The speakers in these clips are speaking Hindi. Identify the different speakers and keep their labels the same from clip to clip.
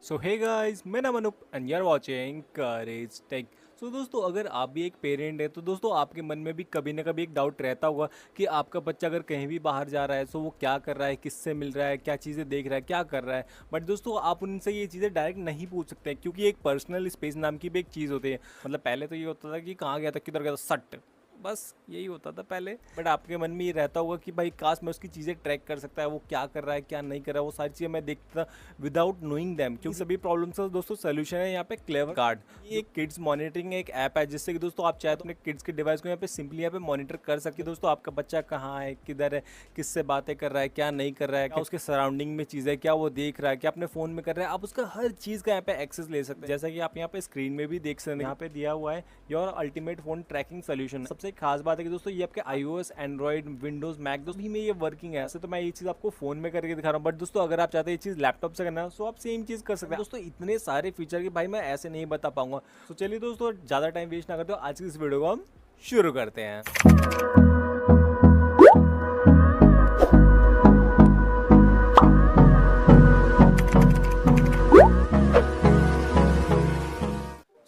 Speaker 1: सो हे गाइस, मैं नाम Anoop and you are watching courage tech. So दोस्तों, अगर आप भी एक पेरेंट हैं तो दोस्तों आपके मन में भी कभी ना कभी एक डाउट रहता होगा कि आपका बच्चा अगर कहीं भी बाहर जा रहा है तो वो क्या कर रहा है, किससे मिल रहा है, क्या चीज़ें देख रहा है, क्या कर रहा है। बट दोस्तों आप उनसे ये चीज़ें डायरेक्ट नहीं पूछ सकते क्योंकि एक पर्सनल स्पेस नाम की भी एक चीज़ होती है। मतलब पहले तो ये होता था कि कहाँ गया था, किधर गया था, सट बस यही होता था पहले। बट आपके मन में ये रहता होगा कि भाई काश मैं उसकी चीज़ें ट्रैक कर सकता है, वो क्या कर रहा है क्या नहीं कर रहा है, वो सारी चीज़ें मैं देखता विदाउट नोइंग दैम। क्योंकि सभी प्रॉब्लम्स का दोस्तों सोल्यूशन है यहाँ पे क्लेवर कार्ड। ये एक किड्स मॉनिटरिंग एक ऐप है जिससे कि दोस्तों आप चाहे तो अपने किड्स के डिवाइस को यहाँ पे सिंपली यहाँ पे मॉनिटर कर सकते हैं। दोस्तों आपका बच्चा कहाँ है, किधर है, किससे बातें कर रहा है, क्या नहीं कर रहा है, क्या उसके सराउंडिंग में चीज़ है, क्या वो देख रहा है, क्या अपने फ़ोन में कर रहा है, आप उसका हर चीज़ का यहाँ पे एक्सेस ले सकते हैं। जैसा कि आप यहाँ पे स्क्रीन में भी देख सकते हैं, यहाँ पे दिया हुआ है your ultimate phone tracking solution. सबसे खास बात है कि दोस्तों ये आपके iOS, एंड्रॉइड, विंडोज, मैक दोस्तों भी में ये वर्किंग है। ऐसे तो मैं ये चीज़ आपको फोन में करके दिखा रहा हूँ, बट दोस्तों अगर आप चाहते हैं ये चीज़ लैपटॉप से करना तो आप सेम चीज़ कर सकते हैं। दोस्तों इतने सारे फीचर कि भाई मैं ऐसे नहीं बता पाऊंगा। तो चलिए दोस्तों ज़्यादा टाइम वेस्ट ना करते हो, आज की इस वीडियो को हम शुरू करते हैं।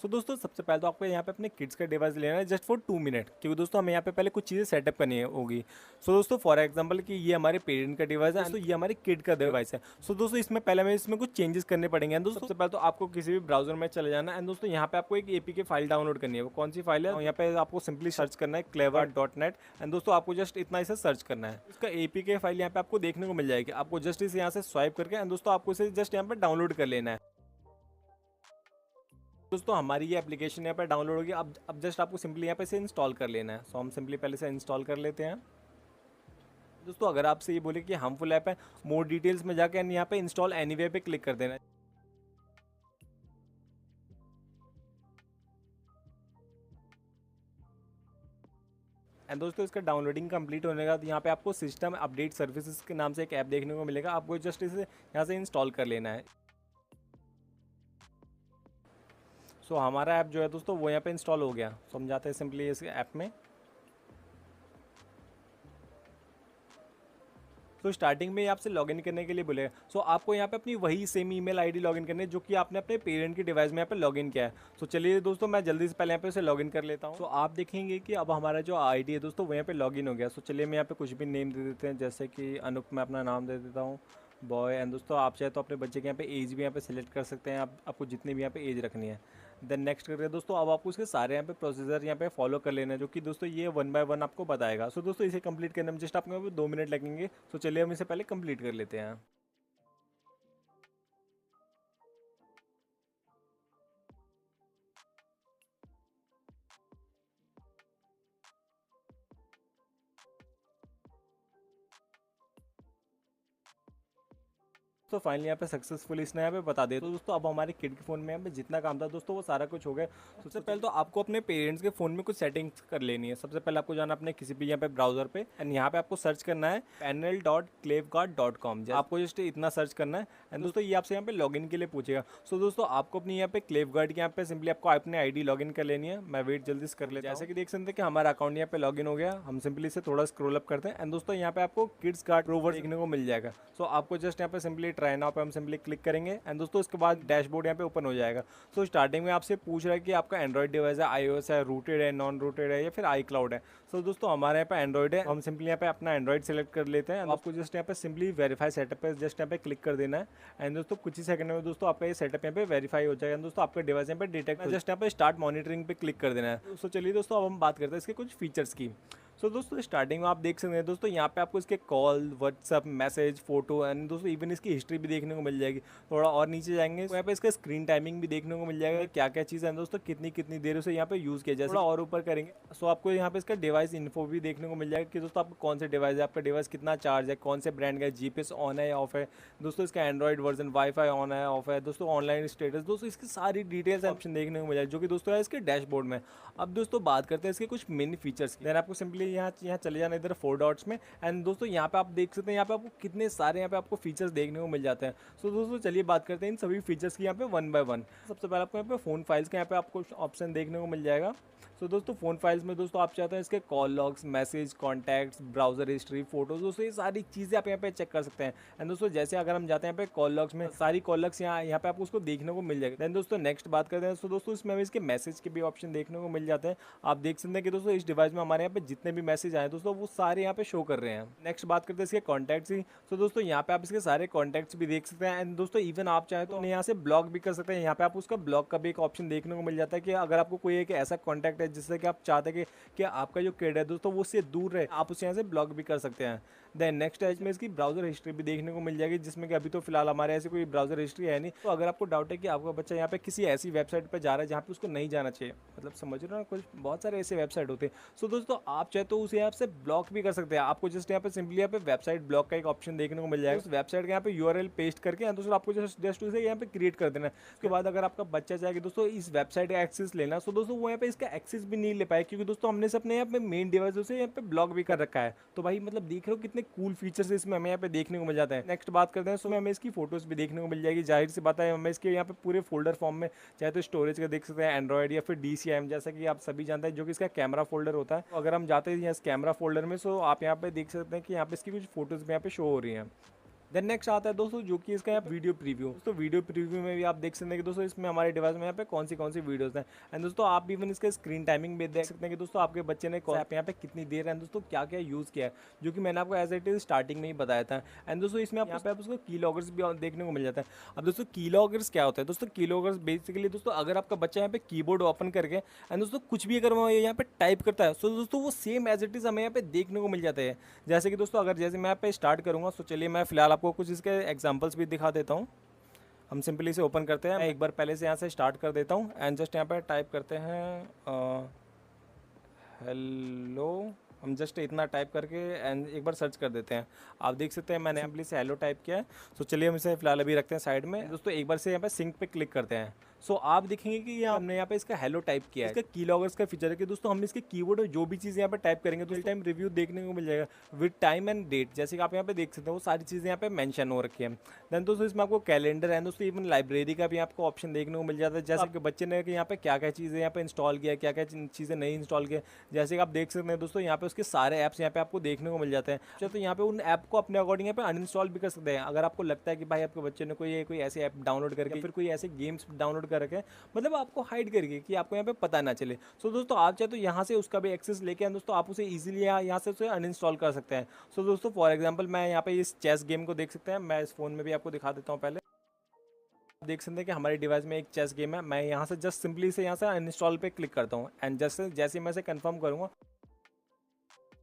Speaker 1: सो दोस्तों सबसे पहले तो आपको यहाँ पे अपने किड्स का डिवाइस लेना है जस्ट फॉर 2 मिनट, क्योंकि दोस्तों हमें यहाँ पे पहले कुछ चीज़ें सेटअप करनी होगी। सो दोस्तों फॉर एग्जांपल कि ये हमारे पेरेंट का डिवाइस है, दोस्तों ये हमारे किड का डिवाइस है। सो दोस्तों इसमें पहले हमें इसमें कुछ चेंजेस करने पड़ेंगे। दोस्तों सबसे पहले तो आपको किसी भी ब्राउजर में चले जाना है एंड दोस्तों यहाँ पे आपको एक एपीके फाइल डाउनलोड करनी है। वो कौन सी फाइल है, यहाँ पे आपको सिंपली सर्च करना है clever.net एंड दोस्तों आपको जस्ट इतना इसे सर्च करना है। इसका एपीके फाइल यहाँ पे आपको देखने को मिल जाएगी। आपको जस्ट इसे यहाँ से स्वाइप करके एंड दोस्तों आपको इसे जस्ट यहाँ पे डाउनलोड कर लेना है। दोस्तों हमारी ये एप्लीकेशन यहाँ पर डाउनलोड होगी। अब जस्ट आपको सिंपली यहाँ पे से इंस्टॉल कर लेना है। सो हम सिंपली पहले से इंस्टॉल कर लेते हैं। दोस्तों अगर आपसे ये बोले कि हार्मफुल ऐप है, मोर डिटेल्स में जाकर यहाँ पे इंस्टॉल एनीवेयर पे क्लिक कर देना है। एंड दोस्तों इसका डाउनलोडिंग कंप्लीट होने के बाद यहाँ पे आपको सिस्टम अपडेट सर्विसेज के नाम से एक ऐप देखने को मिलेगा। आपको जस्ट इसे यहाँ से इंस्टॉल कर लेना है। सो हमारा ऐप जो है दोस्तों वो यहाँ पे इंस्टॉल हो गया। सो हम जाते हैं सिंपली इस ऐप में। तो स्टार्टिंग में आपसे लॉगिन करने के लिए बोलेगा। सो आपको यहाँ पे अपनी वही सेम ईमेल आईडी लॉगिन करनी है जो कि आपने अपने पेरेंट के डिवाइस में यहाँ पे लॉगिन किया है। सो चलिए दोस्तों मैं जल्दी से पहले यहाँ पे उसे लॉगिन कर लेता हूँ। तो आप देखेंगे कि अब हमारा जो आईडी है दोस्तों वो यहाँ पे लॉगिन हो गया। सो चलिए मैं यहाँ पे कुछ भी नेम दे देते हैं, जैसे कि अनूप मैं अपना नाम दे देता हूँ, बॉय। एंड दोस्तों आप चाहे तो अपने बच्चे के यहाँ पे एज भी यहाँ पे सिलेक्ट कर सकते हैं, आपको जितनी भी यहाँ पे एज रखनी है। देन नेक्स्ट करके दोस्तों अब आपको उसके सारे यहाँ पे प्रोसीजर यहाँ पे फॉलो कर लेना है, जो कि दोस्तों ये 1 बाय 1 आपको बताएगा। सो दोस्तों इसे कंप्लीट करने में जस्ट आपको यहाँ पे 2 मिनट लगेंगे। तो चलिए हम इसे पहले कंप्लीट कर लेते हैं। तो फाइनली यहाँ पे सक्सेसफुल इसने यहाँ पे बता दिया। तो दोस्तों अब हमारे किड के फ़ोन में यहाँ पे जितना काम था दोस्तों वो सारा कुछ हो गया। सबसे पहले तो आपको अपने पेरेंट्स के फ़ोन में कुछ सेटिंग्स कर लेनी है। सबसे पहले आपको जाना अपने किसी भी यहाँ पे ब्राउजर पे एंड यहाँ पे आपको सर्च करना है panel.clavecard.com। आपको जस्ट इतना सर्च करना है एंड दोस्तों ये आपसे यहाँ पे लॉगिन के लिए पूछेगा। सो दोस्तों आपको अपनी यहाँ पे क्लेवगार्ड के यहाँ पे सिंपली आपको अपने आईडी लॉगिन कर लेनी है। मैं वेट जल्दी से कर लेता हूँ। जैसे कि देख सकते हैं कि हमारा अकाउंट यहाँ पे लॉगिन हो गया। हम सिंपली इसे थोड़ा स्क्रॉल अप करते हैं एंड दोस्तों यहाँ पे आपको किड्स कार्ड प्रोवर देखने को मिल जाएगा। सो आपको जस्ट यहाँ पे सिंपली ट्राई नाउ पे हम सिंपली क्लिक करेंगे एंड दोस्तों इसके बाद डैशबोर्ड यहाँ पे ओपन हो जाएगा। सो स्टार्टिंग में आपसे पूछ रहा है कि आपका एंड्रॉइड डिवाइस है, iOS है, रूटेड है, नॉन रूटेड है या फिर iCloud है। सो दोस्तों हमारे यहाँ पे एंड्रॉइड है, हम सिंपली यहाँ पे अपना एंड्रॉइड सेलेक्ट कर लेते हैं। आपको जस्ट यहाँ पे सिंपली वेरीफाई सेटअप पे जस्ट यहाँ पे क्लिक कर देना है एंड दोस्तों कुछ ही सेकंड में दोस्तों आपका ये सेटअप यहाँ पे वेरीफाई हो जाएगा। दोस्तों आपका डिवाइस यहाँ पे डिटेक्ट जस्ट यहाँ पे स्टार्ट मॉनिटरिंग पे क्लिक कर देना है। तो चलिए दोस्तों अब हम बात करते हैं इसके कुछ फीचर्स की। सो दोस्तों स्टार्टिंग में आप देख सकते हैं दोस्तों यहाँ पे आपको इसके call, WhatsApp, message, photo and दोस्तों इवन इसकी हिस्ट्री भी देखने को मिल जाएगी। थोड़ा और नीचे जाएंगे तो यहाँ पे इसका स्क्रीन टाइमिंग भी देखने को मिल जाएगा, क्या क्या चीज़ है दोस्तों कितनी कितनी देर से यहाँ पे यूज़ किया जाए। थोड़ा और ऊपर करेंगे सो आपको यहाँ पे इसका डिवाइस इन्फो भी देखने को मिल जाएगा कि दोस्तों आपका कौन से डिवाइस है, आपका डिवाइस कितना चार्ज है, कौन से ब्रांड का है, जीपीएस ऑन है या ऑफ है, दोस्तों इसका एंड्रॉइड वर्जन, वाईफाई ऑन है ऑफ है, दोस्तों ऑनलाइन स्टेटस, दोस्तों इसकी सारी डिटेल्स ऑप्शन देखने को मिल जाए जो कि दोस्तों है इसके डैशबोर्ड में। अब दोस्तों बात करते हैं इसके कुछ मेन फीचर्स की। देन आपको सिंपली यहाँ चले जाना इधर 4 डॉट्स में, एंड दोस्तों यहाँ पे आप देख सकते हैं यहाँ पे आपको कितने सारे यहाँ पे आपको फीचर्स देखने को मिल जाते हैं। सो दोस्तों चलिए बात करते हैं इन सभी फीचर्स की यहाँ पे वन बाय वन। सबसे पहले आपको यहाँ पे फ़ोन फाइल्स का यहाँ पे आपको ऑप्शन देखने को मिल जाएगा। सो दोस्तों फ़ोन फाइल्स में दोस्तों आप चाहते हैं इसके call logs, message, contacts, browser history, photos, दोस्तों ये सारी चीज़ें आप यहाँ पे चेक कर सकते हैं। एंड दोस्तों जैसे अगर हम जाते हैं यहाँ पे कॉल लॉग्स में, सारी कॉल लॉग्स यहाँ पे आपको उसको देखने को मिल जाएगा। देन दोस्तों नेक्स्ट बात करते हैं। सो दोस्तों इसमें हमें इसके मैसेज के भी ऑप्शन देखने को मिल जाते हैं। आप देख सकते हैं कि दोस्तों इस डिवाइस में हमारे यहाँ पे जितने भी मैसेज आए दोस्तों वो सारे यहाँ पे शो कर रहे हैं। नेक्स्ट बात करते हैं इसके कॉन्टैक्ट्स की। सो दोस्तों यहाँ पे आप इसके सारे कॉन्टैक्ट्स भी देख सकते हैं। एंड दोस्तों इवन आप चाहे तो यहाँ से ब्लॉक भी कर सकते हैं। यहाँ पे आप उसका ब्लॉक का भी एक ऑप्शन देखने को मिल जाता है कि अगर आपको कोई एक ऐसा कॉन्टैक्ट है जिससे कि आप चाहते हैं कि आपका जो किड है दोस्तों वो उससे दूर रहे, आप उसे यहाँ से ब्लॉक भी कर सकते हैं। देन नेक्स्ट है इसमें इसकी ब्राउजर हिस्ट्री भी देखने को मिल जाएगी, जिसमें कि अभी तो फिलहाल हमारे ऐसे कोई ब्राउजर हिस्ट्री है नहीं। तो अगर आपको डाउट है कि आपका बच्चा यहाँ पे किसी ऐसी वेबसाइट पे जा रहा है जहाँ पे उसको नहीं जाना चाहिए, मतलब समझ रहे हो ना, कुछ बहुत सारे ऐसे वेबसाइट होते हैं। सो दोस्तों आप चाहे तो उसे यहाँ से ब्लॉक भी कर सकते हैं। आपको जस्ट यहाँ पे सिंपली यहाँ पे वेबसाइट ब्लॉक का एक ऑप्शन देखने को मिल जाएगा। उस वेबसाइट का यहाँ पे URL पेस्ट करके दोस्तों आपको जस्ट उसे यहाँ पे क्रिएट कर देना है। उसके बाद अगर आपका बच्चा चाहे दोस्तों इस वेबसाइट का एक्सेस लेना, सो दोस्तों वो यहाँ पे इसका एक्सेस भी नहीं ले पाए, क्योंकि दोस्तों हमने से अपने यहाँ पे मेन डिवाइस से यहाँ पे ब्लॉक भी कर रखा है। तो भाई मतलब देख रहे हो कितने कूल फीचर्स इसमें हमें यहाँ पे देखने को मिल जाता है। नेक्स्ट बात करते हैं, सो हमें इसकी फोटोज भी देखने को मिल जाएगी। जाहिर सी बात है हमें इसके यहाँ पे पूरे फोल्डर फॉर्म में चाहे तो स्टोरेज का देख सकते हैं, एंड्रॉइड या फिर DCIM, जैसा कि आप सभी जानते हैं, जो कि इसका कैमरा फोल्डर होता है। तो अगर हम जाते हैं इस कैमरा फोल्डर में, सो आप यहाँ पे देख सकते हैं कि यहाँ पे इसकी कुछ फोटोज भी यहाँ पे शो हो रही हैं। देन नेक्स्ट आता है दोस्तों जो कि इसका यहाँ वीडियो प्रीव्यू। दोस्तों वीडियो प्रीव्यू में भी आप देख सकते हैं कि दोस्तों इसमें हमारे डिवाइस में यहाँ पे कौन सी वीडियोस हैं। एंड दोस्तों आप इवन इसका स्क्रीन टाइमिंग भी देख सकते हैं कि दोस्तों आपके बच्चे ने ऐप यहाँ पे कितनी देर है दोस्तों क्या क्या यूज़ किया है, जो कि मैंने आपको एज इट इज स्टार्टिंग में ही बताया था। एंड दोस्तों इसमें आप यहाँ पे उसको की लॉगर्स भी देखने को मिल जाता है। अब दोस्तों की लॉगर्स क्या होता है? दोस्तों की लॉगर्स बेसिकली दोस्तों अगर आपका बच्चा यहाँ पे कीबोर्ड ओपन करके एंड दोस्तों कुछ भी अगर वो यहाँ पे टाइप करता है, सो दोस्तों वो सेम एज इट इज हमें यहाँ पे देखने को मिल जाता है। जैसे कि दोस्तों अगर जैसे मैं यहाँ पे स्टार्ट करूँगा, सो चलिए मैं फिलहाल आपको कुछ इसके एग्जांपल्स भी दिखा देता हूँ। हम सिंपली इसे ओपन करते हैं। मैं एक बार पहले से यहाँ से स्टार्ट कर देता हूँ एंड जस्ट यहाँ पे टाइप करते हैं हेलो। हम जस्ट इतना टाइप करके एंड एक बार सर्च कर देते हैं। आप देख सकते हैं मैंने सिंपली से हेलो टाइप किया है। सो चलिए हम इसे फिलहाल अभी रखते हैं साइड में। दोस्तों एक बार से यहाँ पे सिंक पे क्लिक करते हैं। सो आप देखेंगे कि हमने यहाँ पे इसका हेलो टाइप किया है। इसका की लॉगर्स का फीचर है कि दोस्तों हम इसके कीवर्ड और जो भी चीज़ यहाँ पे टाइप करेंगे तो रियल टाइम रिव्यू देखने को मिल जाएगा विद टाइम एंड डेट। जैसे कि आप यहाँ पे देख सकते हैं वो सारी चीज़ें यहाँ पे मेंशन हो रखी है। देन दोस्तों इसमें आपको कैलेंडर है, दोस्तों इवन लाइब्रेरी का भी आपको ऑप्शन देखने को मिल जाता है। जैसे कि बच्चे ने कि यहाँ पे क्या क्या चीज़ें यहाँ पे इंस्टॉल किया, क्या क्या चीज़ें नहीं इंस्टॉल किया। जैसे कि आप देख सकते हैं दोस्तों यहाँ पे उसके सारे ऐप्स यहाँ पे आपको देखने को मिल जाते हैं। तो यहाँ पे उन ऐप को अपने अकॉर्डिंग यहाँ पे अनइंस्टॉल भी कर सकते हैं। अगर आपको लगता है कि भाई आपके बच्चे ने कोई ऐसे ऐप डाउनलोड करके फिर कोई ऐसे गेम्स डाउनलोड कर रखे, मतलब आपको हाइड करके कि आपको यहाँ पे पता ना चले। सो दोस्तों आप चाहे तो यहाँ से उसका भी एक्सेस लेके दोस्तों आप उसे इजीली यहाँ से उसे अनइंस्टॉल कर सकते हैं। सो दोस्तों फॉर एग्जांपल मैं यहाँ पे इस चेस गेम को देख सकते हैं। मैं इस फोन में भी आपको दिखा देता हूँ। पहले देख सकते हैं कि हमारे डिवाइस में एक चेस गेम है। मैं यहाँ से जस्ट सिंपली से यहाँ से अनइंस्टॉल पे क्लिक करता हूँ एंड जैसे मैं इसे कंफर्म करूँगा,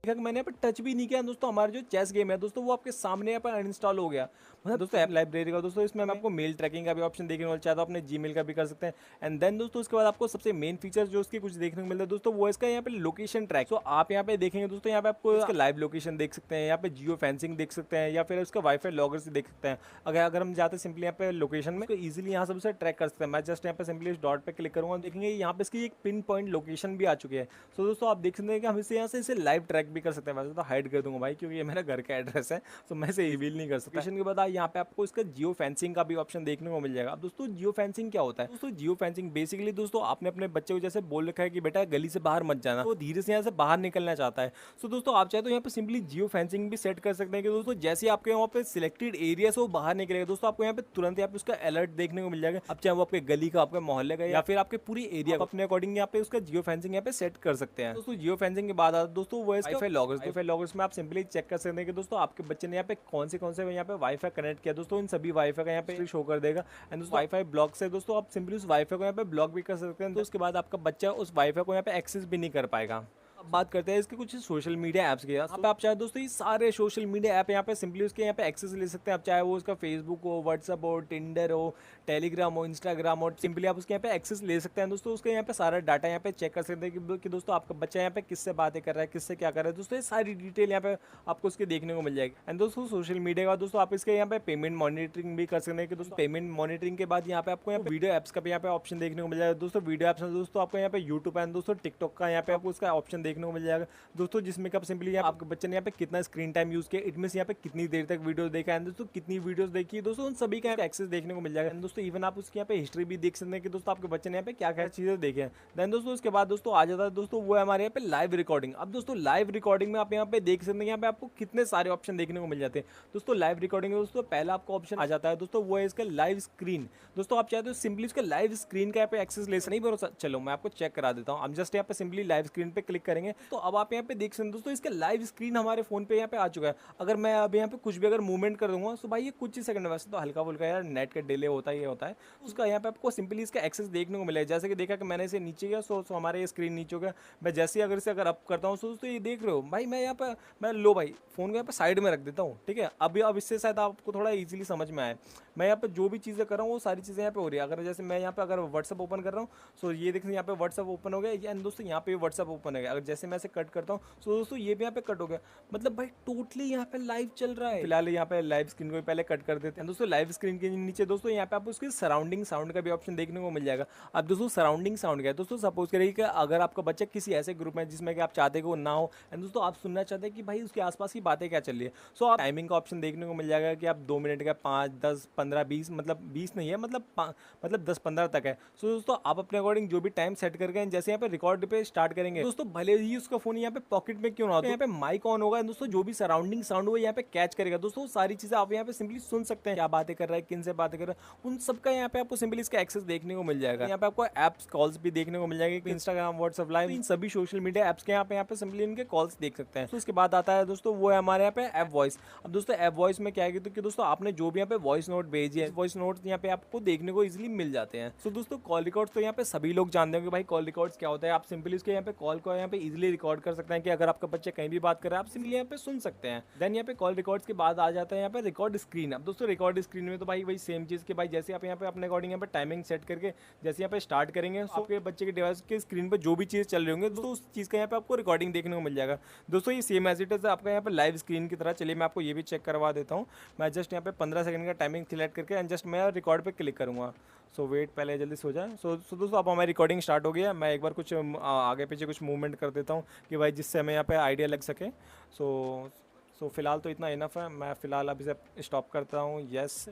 Speaker 1: मैंने यहाँ पे टच भी नहीं किया दोस्तों, हमारा जो चेस गेम है दोस्तों वो आपके सामने यहाँ पर अनइंस्टॉल हो गया। मतलब दोस्तों ऐप लाइब्रेरी का दोस्तों इसमें आपको मेल ट्रैकिंग का भी ऑप्शन देखने को मिल चाहे तो अपने जीमेल का भी कर सकते हैं। एंड देन दोस्तों उसके बाद आपको सबसे मेन फीचर जो उसकी कुछ देखने को मिलता है दोस्तों वो इसका यहाँ पे लोकेशन ट्रैक। तो आप यहाँ पे देखेंगे दोस्तों यहाँ पे आपको इसका लाइव लोकेशन देख सकते हैं, यहाँ पे जियो फेंसिंग देख सकते हैं, या फिर उसका वाईफाई लॉगर्स देख सकते हैं। अगर हम जाते हैं सिंपली यहाँ पे लोकेशन में तो ईजिली यहाँ से उसे ट्रैक कर सकते हैं। मैं जस्ट यहाँ पे सिंपली इस डॉट पे क्लिक करूँगा, देखेंगे यहाँ पे इसकी एक पिन पॉइंट लोकेशन भी आ चुकी है। सो दोस्तों आप देख सकते हैं कि हम इसे यहाँ से इसे लाइव ट्रैक भी कर सकते हैं। वैसे तो हाइड कर दूंगा भाई क्योंकि ये मेरा घर का एड्रेस है, तो मैं इसे रिवील नहीं कर सकता। लोकेशन के बाद यहाँ पे आपको इसका जियो फेंसिंग का भी ऑप्शन देखने को मिल जाएगा। अब दोस्तों जियो फेंसिंग क्या होता है? दोस्तों जियो फेंसिंग बेसिकली दोस्तों आपने अपने बच्चे को जैसे बोल रखा है कि बेटा गली से बाहर मत जाना, तो धीरे से यहाँ से बाहर निकलना चाहता है। सो दोस्तों आप चाहे तो यहाँ पे सिंपली जियो फेंसिंग भी सेट कर सकते हैं कि दोस्तों जैसे आपके वहाँ पे सिलेक्टेड एरिया से वो बाहर निकलेगा दोस्तों आपको यहाँ पे तुरंत यहाँ पे उसका अलर्ट देखने को मिल जाएगा। अब चाहे वो आपके गली का, आपके मोहल्ले का या फिर आपके पूरी एरिया अपने अकॉर्डिंग यहाँ पे उसका जियो फेंसिंग यहाँ पे सेट कर सकते हैं। दोस्तों जियो फेंसिंग के बाद आता दोस्तों वो वाईफाई लॉगर्स। वाईफाई लॉगर्स में आप सिंपली चेक कर सकते हैं कि दोस्तों आपके बच्चे ने यहाँ पे कौन से यहाँ पे वाईफाई कनेक्ट किया, दोस्तों इन सभी वाईफाई का यहाँ पे शो कर देगा। एंड दोस्तों वाईफाई ब्लॉक से दोस्तों आप सिंपली उस वाईफाई को यहाँ पे ब्लॉक भी कर सकते हैं। तो उसके बाद आपका बच्चा उस वाईफाई को यहाँ पे एक्सेस भी नहीं कर पाएगा। बात करते हैं इसके कुछ सोशल मीडिया ऐप्स के। यहाँ पे आप चाहे दोस्तों ये सारे सोशल मीडिया ऐप यहाँ पे सिंपली उसके यहाँ पे एक्सेस ले सकते हैं। आप चाहे वो उसका फेसबुक हो, व्हाट्सअप हो, टिंडर हो, टेलीग्राम हो, इंस्टाग्राम हो, सिंपली आप उसके यहाँ पे एक्सेस ले सकते हैं। दोस्तों उसके यहाँ पे सारा डाटा यहाँ पे चेक कर सकते हैं कि दोस्तों आपका बच्चा यहाँ पे किससे बातें कर रहा है, किससे क्या कर रहा है। दोस्तों ये सारी डिटेल यहाँ पे आपको उसके देखने को मिल जाएगी। एंड दोस्तों सोशल मीडिया का दोस्तों आप इसके यहाँ पे पेमेंट मॉनिटरिंग भी कर सकते हैं कि दोस्तों पेमेंट मॉनिटरिंग के बाद यहाँ पे आपको यहाँ पे वीडियो एप्स का भी यहाँ पे ऑप्शन देखने को मिल जाएगा। दोस्तों वीडियो एप्स दोस्तों आपको यहाँ पे यूट्यूब एंड दोस्तों टिकटॉक का यहाँ पे आपको उसका ऑप्शन देखने देखने को मिल जाएगा दोस्तों, जिसमें कि आप सिंपली आपके बच्चे ने यहाँ पे कितना स्क्रीन टाइम यूज किया, इट मींस यहाँ पे कितनी देर तक वीडियो देखा है दोस्तों, कितनी वीडियोस देखी है दोस्तों, उन सभी का एक्सेस देखने को मिल जाएगा दोस्तों। इवन आप उसकी यहाँ पे हिस्ट्री भी देख सकते हैं कि दोस्तों आपके बच्चे ने यहाँ पे क्या क्या चीजें देखे हैं। देन दोस्तों उसके बाद दोस्तों आ जाता है दोस्तों वो है हमारे यहाँ पे लाइव रिकॉर्डिंग। अब दोस्तों लाइव रिकॉर्डिंग में आप यहाँ पे देख सकते हैं, यहाँ पे आपको कितने सारे ऑप्शन देखने को मिल जाते हैं दोस्तों। लाइव रिकॉर्डिंग में दोस्तों पहला आपको ऑप्शन आ जाता है दोस्तों, वो है इसका लाइव स्क्रीन। दोस्तों आप चाहते हो सिंपली इसका लाइव स्क्रीन का यहाँ पे एक्सेस ले सकते नहीं, भरोसा चलो मैं आपको चेक करा देता हूँ। हम जस्ट यहाँ पे सिंपली लाइव स्क्रीन पे क्लिक करेंगे तो अब आप यहाँ पे देख सकते हैं दोस्तों इसका लाइव स्क्रीन हमारे फोन पे यहाँ पे आ चुका है। अगर मैं अब यहाँ पे कुछ भी अगर मूवमेंट कर दूंगा तो भाई ये कुछ ही सेकंड, वैसे तो हल्का फुल्का यार नेट का डिले होता है, ये होता है उसका यहाँ पे आपको सिंपली इसका एक्सेस देखने को मिलेगा। जैसे कि देखा कि मैंने इसे नीचे गया सो हमारे स्क्रीन नीचे हो गया। मैं जैसे अगर इसे अगर अप करता हूँ तो ये देख रहे हो भाई, मैं यहाँ पे मैं लो भाई फोन को यहाँ पे साइड में रख देता हूँ, ठीक है। अभी अब इससे शायद आपको थोड़ा इजीली समझ में आए। मैं यहाँ पे जो भी चीज़ें कर रहा हूँ वो सारी चीज़ें यहाँ पे हो रही है। अगर जैसे मैं यहाँ पे अगर व्हाट्सअप ओपन कर रहा हूँ सो ये देखिए यहाँ पे व्हाट्सअप ओपन हो गया एंड दोस्तों यहाँ पे व्हाट्सअप ओपन हो गया। अगर जैसे मैं इसे कट करता हूँ सो दोस्तों ये भी यहाँ पे कट हो गया, मतलब भाई टोटली यहाँ पे लाइव चल रहा है। फिलहाल यहाँ पे लाइव स्क्रीन को पहले कट कर देते हैं दोस्तों। लाइव स्क्रीन के नीचे दोस्तों यहाँ पे आपको उसकी सराउंडिंग साउंड का भी ऑप्शन देखने को मिल जाएगा। अब दोस्तों सराउंडिंग साउंड क्या है दोस्तों, सपोज करिए कि अगर आपका बच्चा किसी ऐसे ग्रुप में जिसमें कि आप चाहते कि वो ना हो एंड दोस्तों आप सुनना चाहते हैं कि भाई उसके आसपास की बातें क्या चल रही है, सो आप टाइमिंग का ऑप्शन देखने को मिल जाएगा कि आप 2 मिनट का 5, 10, 15, 20, मतलब 20 नहीं है, मतलब 10-15 तक है। सो दोस्तों आप अपने अकॉर्डिंग जो भी टाइम सेट करके जैसे यहाँ पे रिकॉर्ड पे स्टार्ट करेंगे दोस्तों, भले ही उसका फोन यहाँ पे पॉकेट में क्यों ना हो, यहाँ पे माइक ऑन होगा दोस्तों, जो भी सराउंडिंग साउंड वो यहाँ पे कैच करेगा दोस्तों। सारी चीजें आप यहाँ पे सिंपली सुन सकते हैं, क्या बातें कर रहा है, किन से बातें कर रहा है, उन सबका यहाँ पे आपको सिंपली इसका एक्सेस देखने को मिल जाएगा। यहाँ पे आपको एप्स कॉल्स भी देखने को मिल जाएंगे, इंस्टाग्राम, व्हाट्सएप लाइव, इन सभी सोशल मीडिया एप्स के यहाँ पे सिंपली इनके कॉल्स देख सकते हैं। तो इसके बाद आता है दोस्तों वो है हमारे यहाँ पे ऐप वॉइस। अब दोस्तों ऐप वॉइस में क्या है कि दोस्तों आपने जो भी यहाँ पे वॉइस नोट भेजी है, वॉइस नोट यहाँ पे आपको देखने को इजीली मिल जाते हैं। तो दोस्तों कॉल रिकॉर्ड्स तो यहाँ पे सभी लोग जानते होंगे भाई कॉल रिकॉर्ड्स क्या होता है। आप सिंपली उसके यहाँ पे कॉल को यहाँ पे इजीली रिकॉर्ड कर सकते हैं कि अगर आपका बच्चा कहीं भी बात कर रहा है आप सिंपली यहाँ पे सुन सकते हैं। देन यहाँ पे कॉल रिकॉर्ड्स के बाद आ जाता है यहाँ पे रिकॉर्ड स्क्रीन। अब दोस्तों रिकॉर्ड स्क्रीन में तो भाई वही सेम चीज़ के भाई जैसे आप यहाँ पे अपने अकॉर्डिंग यहाँ पे टाइमिंग सेट करके जैसे यहाँ पे स्टार्ट करेंगे तो आपके बच्चे के डिवाइस के स्क्रीन पर जो भी चीज़ चल रही होंगे दोस्तों उस चीज़ का यहाँ पे आपको रिकॉर्डिंग देखने को मिल जाएगा। दोस्तों ये सेम एज इट इज आपका यहाँ पे लाइव स्क्रीन की तरह। चलिए मैं आपको ये भी चेक करवा देता हूँ। मैं जस्ट यहाँ पे 15 सेकंड का टाइमिंग सिलेक्ट करके एंड जस्ट मैं रिकॉर्ड पे क्लिक करूँगा। सो वेट पहले जल्दी से हो जाए। सो दोस्तों अब हमारी रिकॉर्डिंग स्टार्ट हो गई है। मैं एक बार कुछ आगे पीछे कुछ मूवमेंट कर देता हूँ कि भाई जिससे हमें यहाँ पे आइडिया लग सके। सो फिलहाल तो इतना इनफ है। मैं फिलहाल अब इसे स्टॉप करता हूँ, यस।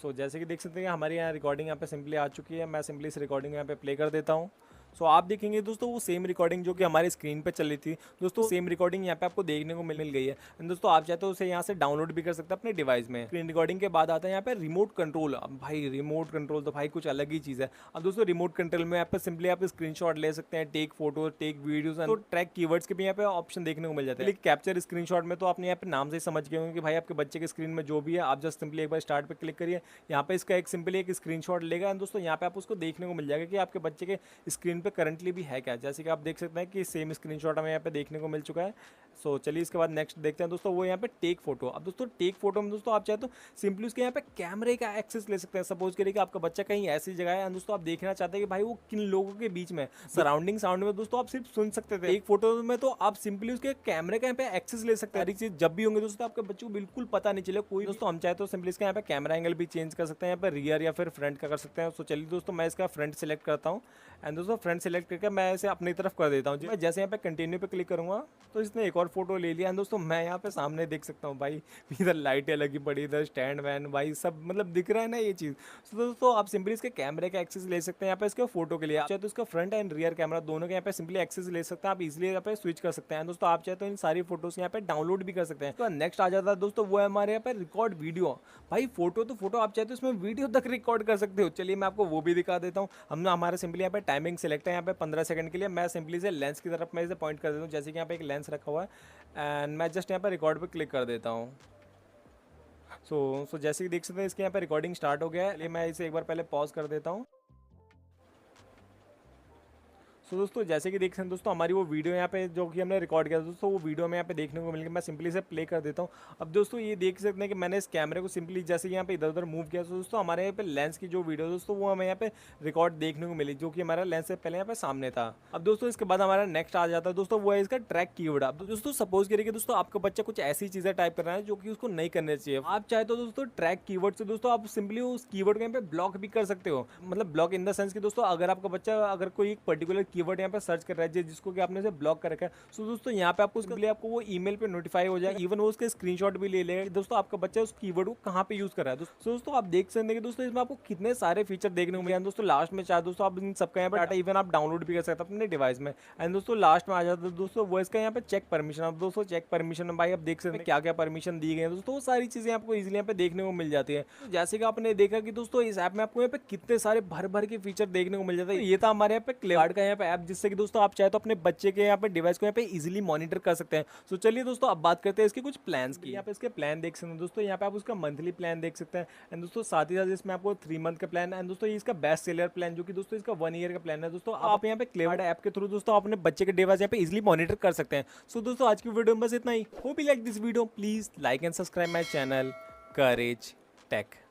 Speaker 1: सो जैसे कि देख सकते हैं हमारी यहाँ रिकॉर्डिंग यहाँ पे सिंपली आ चुकी है। मैं सिंपली इस रिकॉर्डिंग यहाँ पे प्ले कर देता हूँ। सो आप देखेंगे दोस्तों वो सेम रिकॉर्डिंग जो कि हमारी स्क्रीन पे चल रही थी दोस्तों, सेम रिकॉर्डिंग यहाँ पे आपको देखने को मिल गई है। एंड दोस्तों आप चाहते हो उसे यहाँ से डाउनलोड भी कर सकते हैं अपने डिवाइस में। स्क्रीन रिकॉर्डिंग के बाद आता है यहाँ पे रिमोट कंट्रोल। अब भाई रिमोट कंट्रोल तो भाई कुछ अलग ही चीज़ है। अब दोस्तों रिमोट कंट्रोल में यहाँ पे सिंपली आप स्क्रीनशॉट ले सकते हैं, टेक फोटो, टेक वीडियोज, तो ट्रैक कीवर्ड्स के भी यहाँ पे ऑप्शन देखने को मिल जाते हैं। लेकिन कैप्चर स्क्रीनशॉट में तो आपने यहाँ पे नाम से ही समझ गए होंगे कि भाई आपके बच्चे के स्क्रीन में जो भी है आप जस्ट सिंपली एक बार स्टार्ट पे क्लिक करिए, यहाँ पे इसका एक सिंपली एक स्क्रीनशॉट लेगा एंड दोस्तों यहाँ पे आप उसको देखने को मिल जाएगा कि आपके बच्चे के स्क्रीन पे करंटली भी है क्या। जैसे कि आप देख सकते हैं कि सेम स्क्रीनशॉट हमें यहाँ पे देखने को मिल चुका है। सो चलिए इसके बाद नेक्स्ट देखते हैं दोस्तों, वो यहाँ पे टेक फोटो। अब दोस्तों टेक फोटो में दोस्तों आप चाहे तो सिंपली उसके यहाँ पे कैमरे का एक्सेस ले सकते हैं। सपोज करिए कि आपका बच्चा कहीं ऐसी जगह है दोस्तों आप देखना चाहते हैं कि भाई वो किन लोगों के बीच में, सराउंडिंग साउंड में दोस्तों आप सिर्फ सुन सकते थे। एक फोटो में तो आप सिंपली उसके कैमरे का यहाँ पे एक्सेस ले सकते हैं। हर चीज जब भी होंगे दोस्तों आपके बच्चे को बिल्कुल पता नहीं चले कोई। दोस्तों हम चाहे तो सिंपली इसका यहाँ पे कैमरा एंगल भी चेंज कर सकते हैं, यहाँ पे रियर या फिर फ्रंट का कर सकते हैं। सो चलिए दोस्तों मैं इसका फ्रंट सेलेक्ट करता हूँ एंड दोस्तों फ्रंट सेलेक्ट करके मैं इसे अपनी तरफ कर देता हूँ। मैं जैसे यहाँ पे कंटिन्यू पे क्लिक करूँगा तो इसने एक और फोटो ले लिया एंड दोस्तों मैं यहाँ पे सामने देख सकता हूँ भाई इधर लाइटें लगी पड़ी, इधर स्टैंड वैन भाई सब मतलब दिख रहा है ना ये चीज़। तो दोस्तों आप सिंपली इसके कैमरे का एक्सेस ले सकते हैं यहाँ पे इसके फोटो के लिए। आप चाहे तो इसका फ्रंट एंड रियर कैमरा दोनों के यहाँ पे सिंपली एक्सेस ले सकते हैं। आप इजिली यहाँ पे स्विच कर सकते हैं दोस्तों। आप चाहे तो इन सारी फोटोज यहाँ पे डाउनलोड भी कर सकते हैं। तो नेक्स्ट आ जाता है दोस्तों वो है हमारे यहाँ पे रिकॉर्ड वीडियो। भाई फोटो तो फोटो, आप चाहे तो इसमें वीडियो तक रिकॉर्ड कर सकते हो। चलिए मैं आपको वो भी दिखा देता हूँ। हमने हमारे सिंपली यहाँ पे टाइमिंग सेलेक्ट है यहाँ पे 15 सेकंड के लिए। मैं सिंपली से लेंस की तरफ मैं इसे पॉइंट कर देता हूँ, जैसे कि यहाँ पे एक लेंस रखा हुआ है एंड मैं जस्ट यहाँ पे रिकॉर्ड पे क्लिक कर देता हूँ। सो जैसे कि देख सकते हैं इसके यहाँ पे रिकॉर्डिंग स्टार्ट हो गया है। चलिए मैं इसे एक बार पहले पॉज कर देता हूँ। सो दोस्तों जैसे कि देख सकते हैं दोस्तों हमारी वो वीडियो यहाँ पे जो कि हमने रिकॉर्ड किया दोस्तों वो वीडियो में यहाँ पे देखने को मिल गया। मैं सिंपली से प्ले कर देता हूँ। अब दोस्तों ये देख सकते हैं कि मैंने इस कैमरे को सिंपली जैसे यहाँ पे इधर उधर मूव किया तो दोस्तों हमारे यहाँ पे लेंस की जो वीडियो दोस्तों वो हमें यहाँ पे रिकॉर्ड देखने को मिली, जो कि हमारा लेंस से पहले यहाँ पे सामने था। अब दोस्तों इसके बाद हमारा नेक्स्ट आ जाता है दोस्तों वो है इसका ट्रैक कीवर्ड। अब दोस्तों सपोज करिए कि दोस्तों आपका बच्चा कुछ ऐसी चीज़ें टाइप कर रहा है जो कि उसको नहीं करनी चाहिए। आप चाहे तो दोस्तों ट्रैक कीवर्ड से दोस्तों आप सिंपली उस कीवर्ड को यहाँ पे ब्लॉक भी कर सकते हो। मतलब ब्लॉक इन द सेंस कि दोस्तों अगर आपका बच्चा अगर कोई एक पर्टिकुलर कीवर्ड यहाँ पे सर्च कर रहा है जिसको कि आपने ब्लॉक कर रखा है। सो दोस्तों यहाँ पे आपको उसके लिए आपको वो ईमेल पे नोटिफाई हो जाए, इवन वो उसके स्क्रीनशॉट भी ले लेगा दोस्तों आपका बच्चा उस कीवर्ड को कहाँ पे यूज कर रहा है। दोस्तों आप देख सकते हैं कि दोस्तों इसमें आपको कितने सारे फीचर देखने को मिले हैं। दोस्तों लास्ट में चाहे दोस्तों आप इन सबका यहाँ पे डाटा इवन आप डाउनलोड भी कर सकते हैं अपने डिवाइस में। एंड दोस्तों लास्ट में आ जाता है दोस्तों वो इसका यहाँ पे चेक परमिशन। अब दोस्तों चेक परमिशन में भाई आप देख सकते हैं क्या क्या परमिशन दी गई है दोस्तों, वो सारी चीजें आपको इजीली यहाँ पे देखने को मिल जाती है। तो जैसे कि आपने देखा कि दोस्तों इस ऐप में आपको यहाँ पे कितने सारे भर भर के फीचर देखने को मिल जाते हैं। ये था हमारे यहाँ पे क्लेवर्ड का यहाँ पे ऐप, जिससे कि दोस्तों आप चाहे तो अपने बच्चे के यहाँ पे डिवाइस को यहाँ पे इजीली मॉनिटर कर सकते हैं। सो चलिए दोस्तों अब बात करते हैं इसके कुछ प्लान्स की। यहाँ पे इसके प्लान देख सकते हैं दोस्तों, यहाँ पे आप उसका मंथली प्लान देख सकते हैं। एंड दोस्तों साथ ही साथ इसमें आपको 3 मंथ का प्लान एंड दोस्तों ये इसका बेस्ट सेलर प्लान जो कि दोस्तों इसका 1 ईयर का प्लान है। दोस्तों आप यहाँ पे क्लेवर्ड ऐप के थ्रू दोस्तों अपने बच्चे के डिवाइस यहाँ पे इजीली मॉनिटर कर सकते हैं। सो दोस्तों आज की वीडियो में बस इतना ही। Hope you like this video, please like and subscribe my channel courage take.